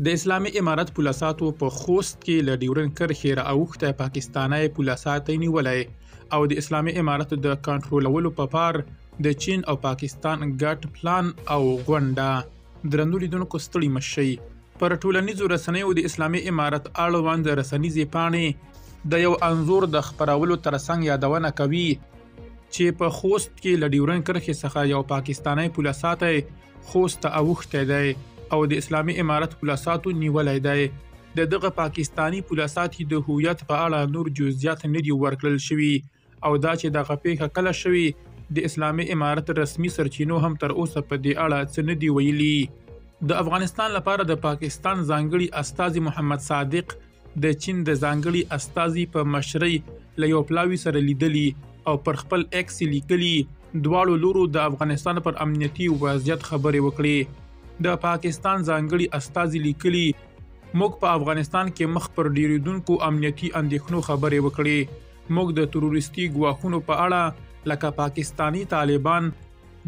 د اسلامي امارت پولساتو په خوست کې له ډیورن کرښې رااوښتی پاکستانی پولساتی نیولی او د اسلامي امارت د کنټرولولو په پار د چین او پاکستان ګډ پلان او غونډه. درنو لیدونکو ستړي مه شئ. پر ټولنیزو رسنیو د اسلامي امارت اړوند رسنیزې پاڼې د یو انځور د خپرولو ترڅنګ یادونه کوي چې په خوست کې له ډیورن کرښې څخه یو پاکستانی پولساتی خوست ته اوښتی دی او د اسلامي امارت پولساتو نیولی دی. د دغه پاکستانی پولساتي د هویت په اړه نور جزئیات نه دي ورکړل شوي او دا چې دغه پیښه کله شوې د اسلامي امارت رسمي سرچینو هم تر اوسه په دې اړه څه نه دي ویلي. د افغانستان لپاره د پاکستان ځانګړي استازي محمد صادق د چین د ځانګړي استازي په مشرۍ له یو پلاوي سره لیدلي او پر خپل ایکس لیکلي دواړو لورو د افغانستان پر امنیتي وضعیت خبرې وکړي. د پاکستان ځانګړي استازي لیکلي موږ په افغانستان کې مخ پر ډیریدونکو امنیتي اندېښنو خبرې وکړې. موږ د تروریستي ګواښونو په اړه لکه پاکستانی طالبان،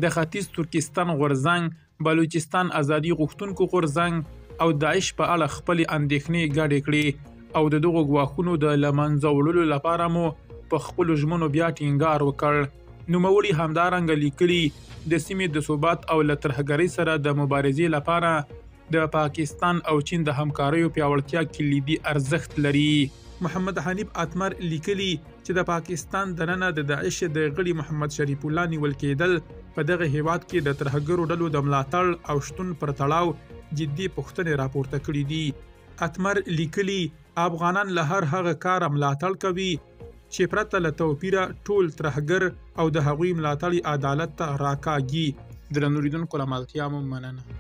د ختیځ ترکستان غورځنګ، بلوچستان ازادي غوښتونکو غورځنګ او داعش په اړه خپلې اندېښنې ګډې کړې او د دغو ګواښونو د له منځه وړلو لپاره مو په خپلو ژمنو بیا ټینګار وکړ. نوموړي همدارنګه لیکلي د سیمې د ثبات او له ترهګرۍ سره د مبارزې لپاره د پاکستان او چین د همکاریو پیاوړتیا کلیدي ارزښت لري. محمد حنیف اتمر لیکلي چې د پاکستان دننه د داعش د غړي محمد شریف الله نیول کېدل په دغه هیواد کې د ترهګرو ډلو د ملاتړ او شتون پر تړاو جدي پوښتنې راپورته کړي دي. اتمر لیکلي افغانان له هر هغه کار ملاتړ کوي چې پرته له توپیره ټول ترهګر او د هغوی ملاتړي عدالت ته راکاږي. درنو لیدونکو له ملتیا مو مننه.